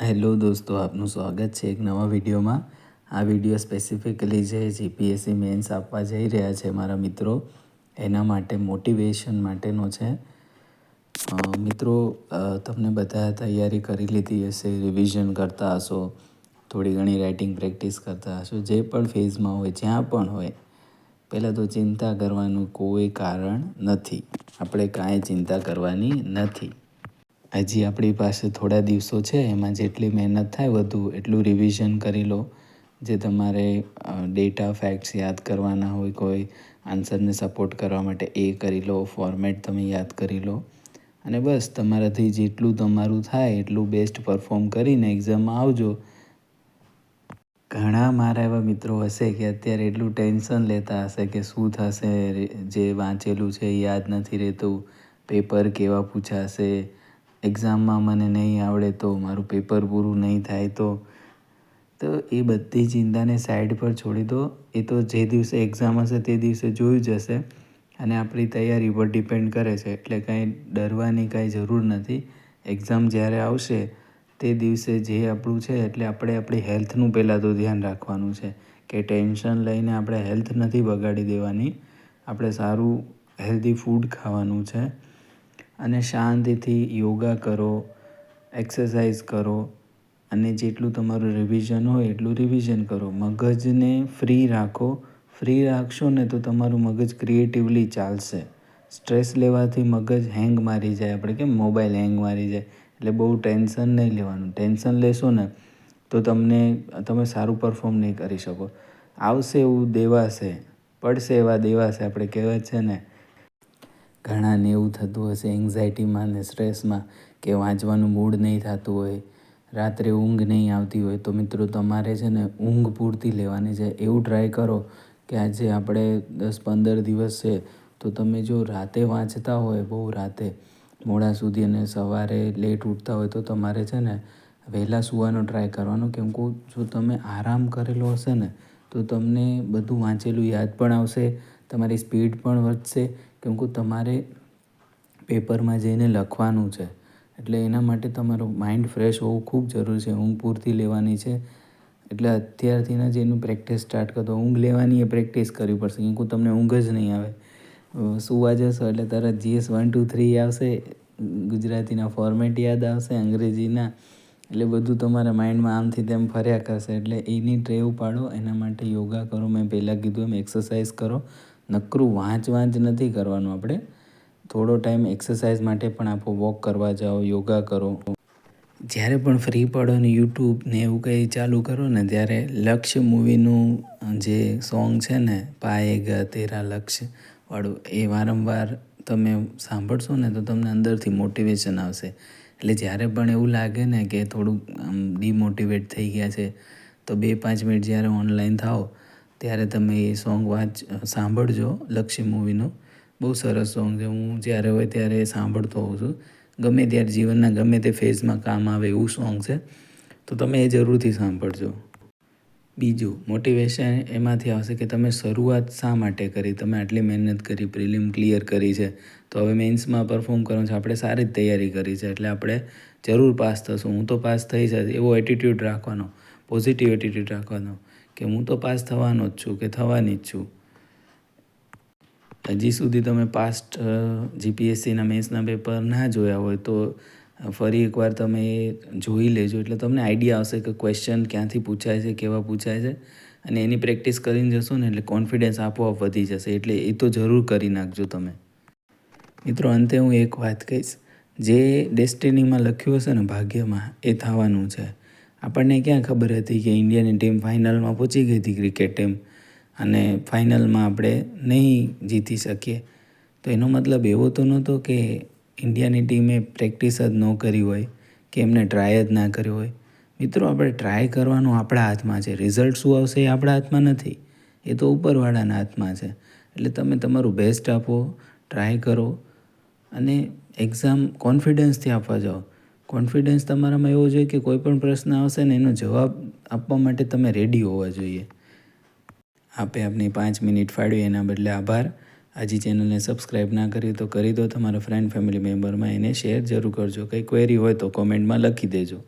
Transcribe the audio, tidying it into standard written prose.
Hello દોસ્તો, આપનું સ્વાગત છે એક નવા વિડીયોમાં. આ વિડીયો સ્પેસિફિકલી જે જીપીએસસી મેન્સ આપવા જઈ રહ્યા છે મારા મિત્રો, એના માટે મોટિવેશન માટેનો છે. મિત્રો, તમને બધા તૈયારી કરી લીધી હશે, રિવિઝન કરતા હશો, થોડી ઘણી રાઇટિંગ પ્રેક્ટિસ કરતા હશો. જે પણ ફેઝમાં હોય, જ્યાં પણ હોય, પહેલાં તો ચિંતા કરવાનું કોઈ કારણ નથી. આપણે કાંઈ ચિંતા કરવાની નથી. હજી આપણી પાસે થોડા દિવસો છે, એમાં જેટલી મહેનત થાય વધુ એટલું રિવિઝન કરી લો. જે તમારે ડેટા ફેક્ટ્સ યાદ કરવાના હોય, કોઈ આન્સરને સપોર્ટ કરવા માટે એ કરી લો, ફોર્મેટ તમે યાદ કરી લો. અને બસ તમારાથી જેટલું તમારું થાય એટલું બેસ્ટ પરફોર્મ કરીને એક્ઝામમાં આવજો. ઘણા મારા એવા મિત્રો હશે કે અત્યારે એટલું ટેન્શન લેતા હશે કે શું થશે, જે વાંચેલું છે એ યાદ નથી રહેતું, પેપર કેવા પૂછાશે, એક્ઝામમાં મને નહીં આવડે તો, મારું પેપર પૂરું નહીં થાય તો એ બધી ચિંતાને સાઈડ પર છોડી દો. એ તો જે દિવસે એક્ઝામ હશે તે દિવસે જોઈ જશે અને આપણી તૈયારી પર ડિપેન્ડ કરે છે. એટલે કાંઈ ડરવાની કાંઈ જરૂર નથી. એક્ઝામ જ્યારે આવશે તે દિવસે જે આપણું છે, એટલે આપણે આપણી હેલ્થનું પહેલાં તો ધ્યાન રાખવાનું છે કે ટેન્શન લઈને આપણે હેલ્થ નથી બગાડી દેવાની. આપણે સારું હેલ્ધી ફૂડ ખાવાનું છે અને શાંતિથી યોગા કરો, એક્સરસાઇઝ કરો અને જેટલું તમારું રિવિઝન હોય એટલું રિવિઝન કરો. મગજને ફ્રી રાખો. ફ્રી રાખશો ને તો તમારું મગજ ક્રિએટિવલી ચાલશે. સ્ટ્રેસ લેવાથી મગજ હેંગ મારી જાય. આપણે કેમ મોબાઈલ હેંગ મારી જાય, એટલે બહુ ટેન્શન નહીં લેવાનું. ટેન્શન લેશો ને તો તમે સારું પરફોર્મ નહીં કરી શકો. આવશે એવું દેવાશે, પડશે એવા દેવાશે, આપણે કહેવત છે ને. ઘણાને એવું થતું હશે એન્ઝાયટીમાં ને સ્ટ્રેસમાં કે વાંચવાનું મૂડ નહીં થતું હોય, રાત્રે ઊંઘ નહીં આવતી હોય, તો મિત્રો તમારે છે ને ઊંઘ પૂરતી લેવાની છે. એવું ટ્રાય કરો કે આજે આપણે 10-15 દિવસ છે તો તમે જો રાતે વાંચતા હોય, બહુ રાતે મોડા સુધી, અને સવારે લેટ ઉઠતા હોય, તો તમારે છે ને વહેલા સૂવાનો ટ્રાય કરવાનો. કેમ કે જો તમે આરામ કરેલો હશે ને તો તમને બધું વાંચેલું યાદ પણ આવશે, તમારી સ્પીડ પણ વધશે. કેમ કે તમારે પેપરમાં જઈને લખવાનું છે, એટલે એના માટે તમારું માઇન્ડ ફ્રેશ હોવું ખૂબ જરૂરી છે. ઊંઘ પૂરતી લેવાની છે. એટલે અત્યારથી જ એનું પ્રેક્ટિસ સ્ટાર્ટ કરો. ઊંઘ લેવાની એ પ્રેક્ટિસ કરવી પડશે. કેમ કે તમને ઊંઘ જ નહીં આવે. સૂવા જશો એટલે તરત GS 1, 2, 3 આવશે, ગુજરાતીના ફોર્મેટ યાદ આવશે, અંગ્રેજીના, એટલે બધું તમારા માઇન્ડમાં આમથી તેમ ફર્યા કરશે. એટલે એની ટેવ પાડો. એના માટે યોગા કરો, મેં પહેલાં કીધું એમ એક્સરસાઇઝ કરો. નકરું વાંચ નથી કરવાનું. આપણે થોડો ટાઈમ એક્સરસાઇઝ માટે પણ આપો. વોક કરવા જાઓ, યોગા કરો. જ્યારે પણ ફ્રી પડો ને યુટ્યુબ ને એવું કંઈ ચાલુ કરો ને, ત્યારે લક્ષ્ય મૂવીનું જે સોંગ છે ને, પાએગા તેરા લક્ષ્ય વાળું, એ વારંવાર તમે સાંભળશો ને તો તમને અંદરથી મોટિવેશન આવશે. એટલે જ્યારે પણ એવું લાગે ને કે થોડુંક ડિમોટિવેટ થઈ ગયા છે, તો 2-5 મિનિટ જ્યારે ઓનલાઈન થાઓ ત્યારે તમે એ સોંગ સાંભળજો. લક્ષ્ય મૂવીનું બહુ સરસ સોંગ છે. હું જ્યારે હોય ત્યારે સાંભળતો હોઉં છું. ગમે ત્યારે જીવનના ગમે તે ફેઝમાં કામ આવે એવું સોંગ છે, તો તમે એ જરૂરથી સાંભળજો. બીજું મોટિવેશન એમાંથી આવશે કે તમે શરૂઆત શા માટે કરી. તમે આટલી મહેનત કરી, પ્રિલિમ ક્લિયર કરી છે, તો હવે મેન્સમાં પરફોર્મ કરવાનું છે. આપણે સારી જ તૈયારી કરી છે, એટલે આપણે જરૂર પાસ થશું. હું તો પાસ થઈ જઈશ, એવો એટીટ્યૂડ રાખવાનો, પોઝિટિવ એટીટ્યૂડ રાખવાનો કે હું તો પાસ થવાનો જ છું, કે થવાની જ છું. હજી સુધી તમે પાસ્ટ જીપીએસસીના મેન્સના પેપર ના જોયા હોય તો ફરી એકવાર તમે જોઈ લેજો. એટલે તમને આઈડિયા આવશે કે ક્વેશ્ચન ક્યાંથી પૂછાય છે, કેવા પૂછાય છે, અને એની પ્રેક્ટિસ કરીને જશો ને એટલે કોન્ફિડન્સ આપોઆપ વધી જશે. એટલે એ તો જરૂર કરી નાખજો તમે. મિત્રો, અંતે હું એક વાત કહીશ. જે ડેસ્ટિનીમાં લખ્યું હશે ને, ભાગ્યમાં, એ થવાનું છે. આપણને ક્યાં ખબર હતી કે ઇન્ડિયાની ટીમ ફાઇનલમાં પહોંચી ગઈ હતી, ક્રિકેટ ટીમ, અને ફાઇનલમાં આપણે નહીં જીતી શકીએ. તો એનો મતલબ એવો તો નહોતો કે ઇન્ડિયાની ટીમે પ્રેક્ટિસ જ ન કરી હોય, કે એમને ટ્રાય જ ના કર્યો હોય. મિત્રો, આપણે ટ્રાય કરવાનું આપણા હાથમાં છે. રિઝલ્ટ શું આવશે એ આપણા હાથમાં નથી, એ તો ઉપરવાળાના હાથમાં છે. એટલે તમે તમારું બેસ્ટ આપો, ટ્રાય કરો અને એક્ઝામ કોન્ફિડન્સથી આપવા જાઓ. કોન્ફિડન્સ તમારામાં એવો જોઈએ કે કોઈ પણ પ્રશ્ન આવશે ને એનો જવાબ આપવા માટે તમે રેડી હોવા જોઈએ. આપની 5 મિનિટ ફાળવી એના બદલે આભાર. હજી ચેનલને સબસ્ક્રાઈબ ના કરી તો કરી દો. તમારા ફ્રેન્ડ ફેમિલી મેમ્બરમાં એને શેર જરૂર કરજો. કંઈ ક્વેરી હોય તો કોમેન્ટમાં લખી દેજો.